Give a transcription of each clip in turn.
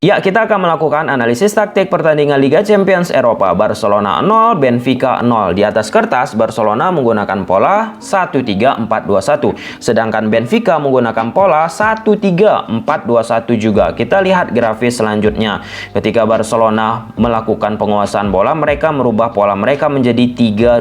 Ya, kita akan melakukan analisis taktik pertandingan Liga Champions Eropa. Barcelona 0, Benfica 0. Di atas kertas, Barcelona menggunakan pola 1-3-4-2-1. Sedangkan Benfica menggunakan pola 1-3-4-2-1 juga. Kita lihat grafis selanjutnya. Ketika Barcelona melakukan penguasaan bola, mereka merubah pola mereka menjadi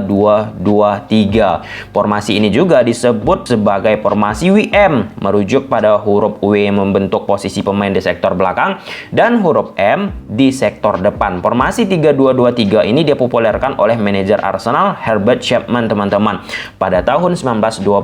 3-2-2-3. Formasi ini juga disebut sebagai formasi WM, merujuk pada huruf W yang membentuk posisi pemain di sektor belakang dan huruf M di sektor depan. Formasi 3-2-2-3 ini dipopulerkan oleh manajer Arsenal Herbert Chapman, teman-teman, pada tahun 1925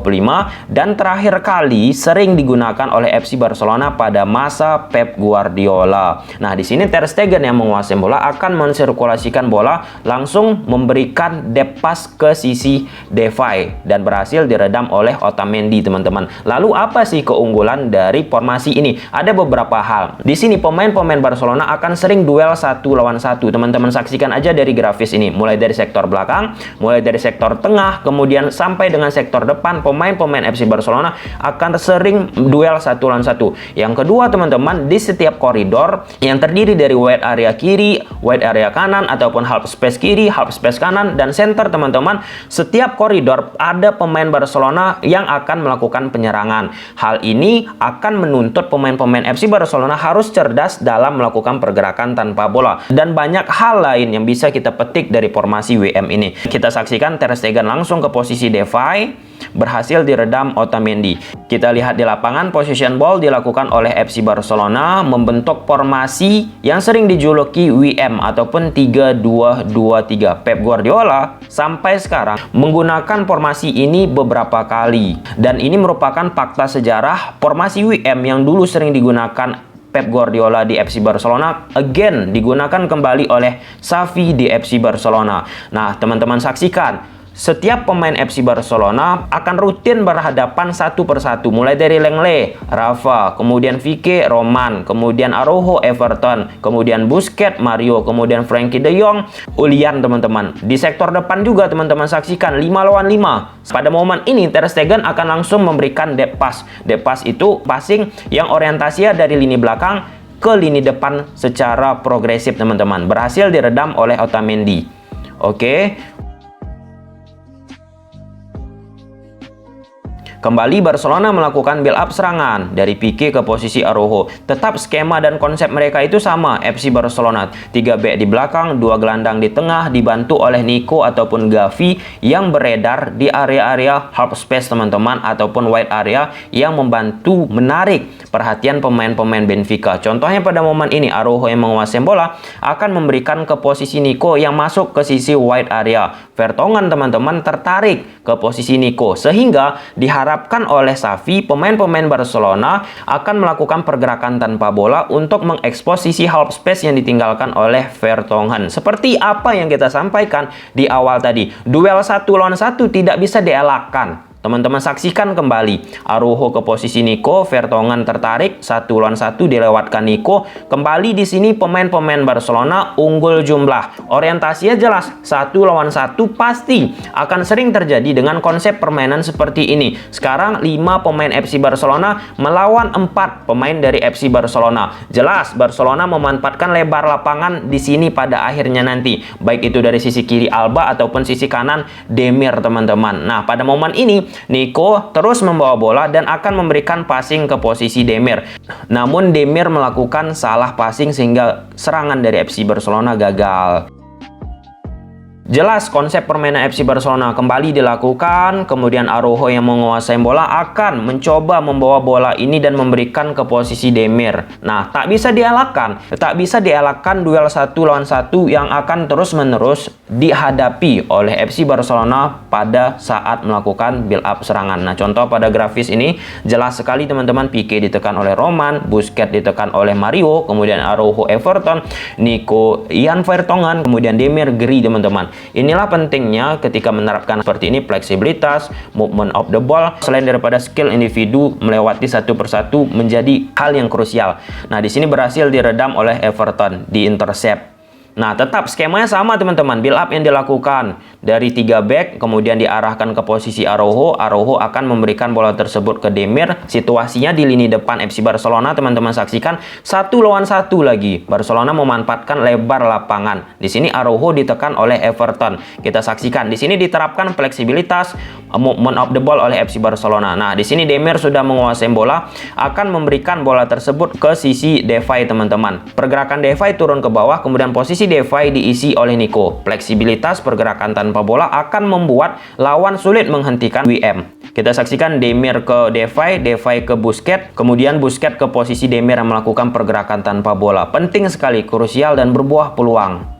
dan terakhir kali sering digunakan oleh FC Barcelona pada masa Pep Guardiola. Nah, di sini Ter Stegen yang menguasai bola akan mensirkulasikan bola, langsung memberikan deep pass ke sisi Depay dan berhasil diredam oleh Otamendi, teman-teman. Lalu apa sih keunggulan dari formasi ini? Ada beberapa hal. Di sini pemain Barcelona akan sering duel 1 lawan 1. Teman-teman saksikan aja dari grafis ini. Mulai dari sektor belakang, mulai dari sektor tengah, kemudian sampai dengan sektor depan, pemain-pemain FC Barcelona akan sering duel 1 lawan 1. Yang kedua, teman-teman, di setiap koridor yang terdiri dari wide area kiri, wide area kanan, ataupun half space kiri, half space kanan, dan center, teman-teman, setiap koridor ada pemain Barcelona yang akan melakukan penyerangan. Hal ini akan menuntut pemain-pemain FC Barcelona harus cerdas dalam melakukan pergerakan tanpa bola, dan banyak hal lain yang bisa kita petik dari formasi WM ini. Kita saksikan Ter Stegen langsung ke posisi Depay, berhasil diredam Otamendi. Kita lihat di lapangan, possession ball dilakukan oleh FC Barcelona membentuk formasi yang sering dijuluki WM ataupun 3-2-2-3. Pep Guardiola sampai sekarang menggunakan formasi ini beberapa kali, dan ini merupakan fakta sejarah. Formasi WM yang dulu sering digunakan Pep Guardiola di FC Barcelona again digunakan kembali oleh Xavi di FC Barcelona. Nah, teman-teman saksikan, setiap pemain FC Barcelona akan rutin berhadapan satu persatu, mulai dari Lenglet, Rafa, kemudian Pique, Roman, kemudian Araujo, Everton, kemudian Busquets, Mario, kemudian Frenkie de Jong, Julian, teman-teman. Di sektor depan juga teman-teman saksikan 5 lawan 5. Pada momen ini Ter Stegen akan langsung memberikan deep pass. Deep pass itu passing yang orientasinya dari lini belakang ke lini depan secara progresif, teman-teman. Berhasil diredam oleh Otamendi. Oke. Kembali Barcelona melakukan build up serangan dari Pique ke posisi Araujo. Tetap skema dan konsep mereka itu sama, FC Barcelona. 3 back di belakang, 2 gelandang di tengah, dibantu oleh Nico ataupun Gavi yang beredar di area-area half space, teman-teman, ataupun wide area yang membantu menarik perhatian pemain-pemain Benfica. Contohnya pada momen ini, Araujo yang menguasai bola akan memberikan ke posisi Nico yang masuk ke sisi wide area. Vertonghen, teman-teman, tertarik ke posisi Nico, sehingga diharapkan oleh Xavi, pemain-pemain Barcelona akan melakukan pergerakan tanpa bola untuk mengekspos sisi half space yang ditinggalkan oleh Vertonghen. Seperti apa yang kita sampaikan di awal tadi, duel 1 lawan 1 tidak bisa dielakkan. Teman-teman saksikan kembali, Araujo ke posisi Nico, Vertonghen tertarik, 1 lawan 1 dilewatkan Nico. Kembali di sini pemain-pemain Barcelona unggul jumlah. Orientasinya jelas, 1 lawan 1 pasti akan sering terjadi dengan konsep permainan seperti ini. Sekarang 5 pemain FC Barcelona melawan 4 pemain dari FC Barcelona. Jelas Barcelona memanfaatkan lebar lapangan di sini pada akhirnya nanti, baik itu dari sisi kiri Alba ataupun sisi kanan Demir, teman-teman. Nah, pada momen ini Nico terus membawa bola dan akan memberikan passing ke posisi Demir. Namun Demir melakukan salah passing sehingga serangan dari FC Barcelona gagal. Jelas konsep permainan FC Barcelona kembali dilakukan, kemudian Araujo yang menguasai bola akan mencoba membawa bola ini dan memberikan ke posisi Demir. Nah, tak bisa dielakkan duel 1 lawan 1 yang akan terus-menerus dihadapi oleh FC Barcelona pada saat melakukan build up serangan. Nah, contoh pada grafis ini jelas sekali, teman-teman. Pique ditekan oleh Roman, Busquets ditekan oleh Mario, kemudian Araujo Everton, Nico Ian Vertonghen, kemudian Demir Gri, teman-teman. Inilah pentingnya ketika menerapkan seperti ini, fleksibilitas, movement of the ball, selain daripada skill individu melewati satu persatu menjadi hal yang krusial. Nah, di sini berhasil diredam oleh Everton, di intercept. Nah, tetap skemanya sama teman-teman. Build up yang dilakukan dari 3 back, kemudian diarahkan ke posisi Araujo. Araujo akan memberikan bola tersebut ke Demir. Situasinya di lini depan FC Barcelona, teman-teman saksikan 1 lawan 1 lagi. Barcelona memanfaatkan lebar lapangan. Di sini Araujo ditekan oleh Everton. Kita saksikan di sini diterapkan fleksibilitas movement of the ball oleh FC Barcelona. Nah, di sini Demir sudah menguasai bola, akan memberikan bola tersebut ke sisi Depay, teman-teman. Pergerakan Depay turun ke bawah, kemudian posisi Depay diisi oleh Nico. Fleksibilitas pergerakan tanpa bola akan membuat lawan sulit menghentikan WM. Kita saksikan Demir ke Depay, Depay ke Busquets, kemudian Busquets ke posisi Demir yang melakukan pergerakan tanpa bola. Penting sekali, krusial dan berbuah peluang.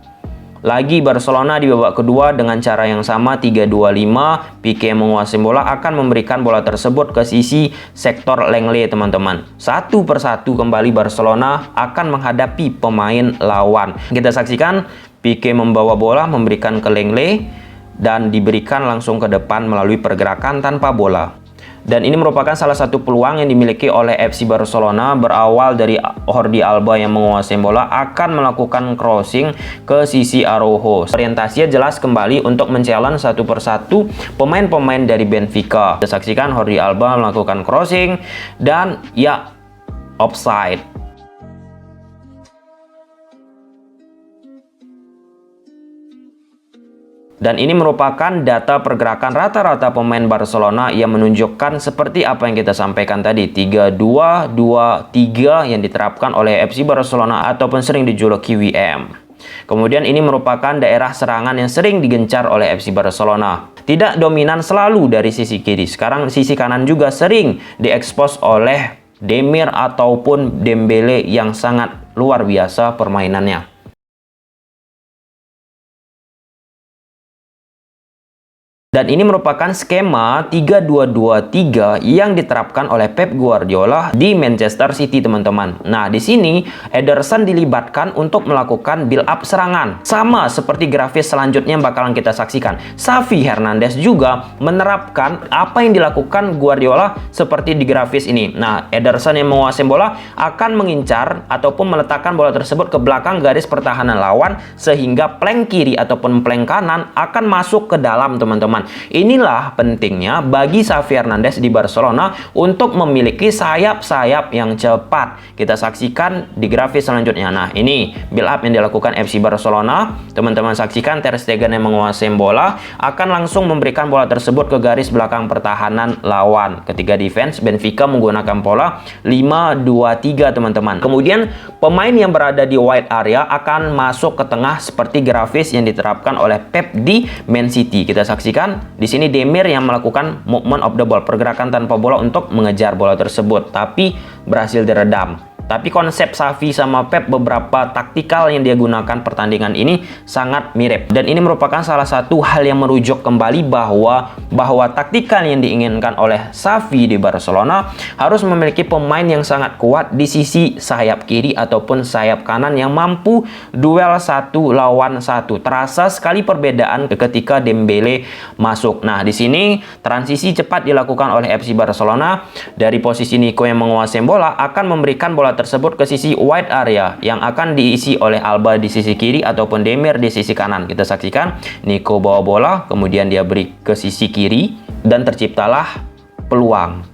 Lagi Barcelona di babak kedua dengan cara yang sama 3-2-5. Pique menguasai bola, akan memberikan bola tersebut ke sisi sektor Lenglet, teman-teman. Satu persatu kembali Barcelona akan menghadapi pemain lawan. Kita saksikan Pique membawa bola, memberikan ke Lenglet dan diberikan langsung ke depan melalui pergerakan tanpa bola. Dan ini merupakan salah satu peluang yang dimiliki oleh FC Barcelona. Berawal dari Jordi Alba yang menguasai bola, akan melakukan crossing ke sisi Araujo. Orientasinya jelas kembali untuk men-challenge satu persatu pemain-pemain dari Benfica. Kita saksikan Jordi Alba melakukan crossing dan ya, offside. Dan ini merupakan data pergerakan rata-rata pemain Barcelona yang menunjukkan seperti apa yang kita sampaikan tadi, 3-2-2-3 yang diterapkan oleh FC Barcelona ataupun sering dijuluki WM. Kemudian ini merupakan daerah serangan yang sering digencar oleh FC Barcelona. Tidak dominan selalu dari sisi kiri, sekarang sisi kanan juga sering diekspos oleh Demir ataupun Dembele yang sangat luar biasa permainannya. Dan ini merupakan skema 3-2-2-3 yang diterapkan oleh Pep Guardiola di Manchester City, teman-teman. Nah, di sini Ederson dilibatkan untuk melakukan build up serangan. Sama seperti grafis selanjutnya yang bakalan kita saksikan. Xavi Hernandez juga menerapkan apa yang dilakukan Guardiola seperti di grafis ini. Nah, Ederson yang menguasai bola akan mengincar ataupun meletakkan bola tersebut ke belakang garis pertahanan lawan sehingga plank kiri ataupun plank kanan akan masuk ke dalam, teman-teman. Inilah pentingnya bagi Xavi Hernandez di Barcelona untuk memiliki sayap-sayap yang cepat. Kita saksikan di grafis selanjutnya. Nah, ini build up yang dilakukan FC Barcelona. Teman-teman saksikan Ter Stegen yang menguasai bola akan langsung memberikan bola tersebut ke garis belakang pertahanan lawan. Ketika defense, Benfica menggunakan pola 5-2-3, teman-teman. Kemudian pemain yang berada di wide area akan masuk ke tengah seperti grafis yang diterapkan oleh Pep di Man City. Kita saksikan di sini Demir yang melakukan movement of the ball, pergerakan tanpa bola untuk mengejar bola tersebut, tapi berhasil diredam. Tapi konsep Xavi sama Pep beberapa taktikal yang dia gunakan pertandingan ini sangat mirip. Dan ini merupakan salah satu hal yang merujuk kembali bahwa taktikal yang diinginkan oleh Xavi di Barcelona harus memiliki pemain yang sangat kuat di sisi sayap kiri ataupun sayap kanan yang mampu duel 1 lawan 1. Terasa sekali perbedaan ketika Dembele masuk. Nah, di sini transisi cepat dilakukan oleh FC Barcelona. Dari posisi Nico yang menguasai bola akan memberikan bola tersebut ke sisi wide area yang akan diisi oleh Alba di sisi kiri ataupun Demir di sisi kanan. Kita saksikan Nico bawa bola, kemudian dia beri ke sisi kiri dan terciptalah peluang.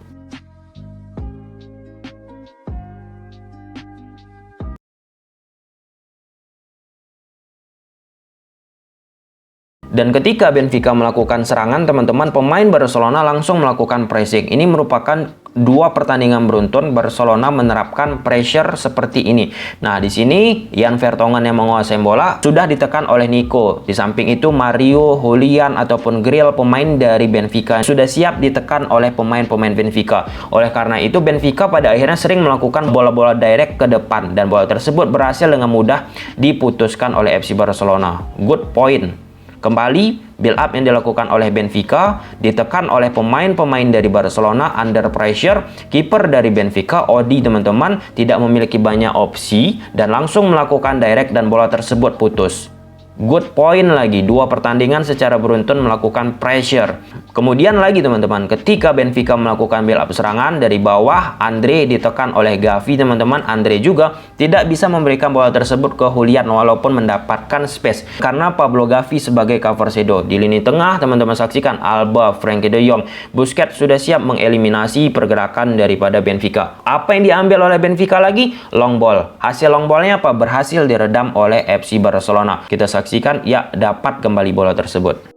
Dan ketika Benfica melakukan serangan, teman-teman, pemain Barcelona langsung melakukan pressing. Ini merupakan 2 pertandingan beruntun Barcelona menerapkan pressure seperti ini. Nah, di sini Jan Vertonghen yang menguasai bola sudah ditekan oleh Nico. Di samping itu Mario, Julian ataupun Grill, pemain dari Benfica, sudah siap ditekan oleh pemain-pemain Benfica. Oleh karena itu Benfica pada akhirnya sering melakukan bola-bola direct ke depan dan bola tersebut berhasil dengan mudah diputuskan oleh FC Barcelona. Good point. Kembali build up yang dilakukan oleh Benfica ditekan oleh pemain-pemain dari Barcelona under pressure. Kiper dari Benfica, Odi, teman-teman, tidak memiliki banyak opsi dan langsung melakukan direct dan bola tersebut putus. good point lagi. 2 pertandingan secara beruntun melakukan pressure. Kemudian lagi teman-teman, ketika Benfica melakukan build up serangan dari bawah, Andre ditekan oleh Gavi teman-teman. Andre juga tidak bisa memberikan bola tersebut ke Julian walaupun mendapatkan space. Karena Pablo Gavi sebagai cover shadow. Di lini tengah teman-teman saksikan Alba, Frenkie de Jong, Busquets sudah siap mengeliminasi pergerakan daripada Benfica. Apa yang diambil oleh Benfica lagi? Long ball. Hasil long ballnya apa? Berhasil diredam oleh FC Barcelona. Kita saksikan, ya, dapat kembali bola tersebut.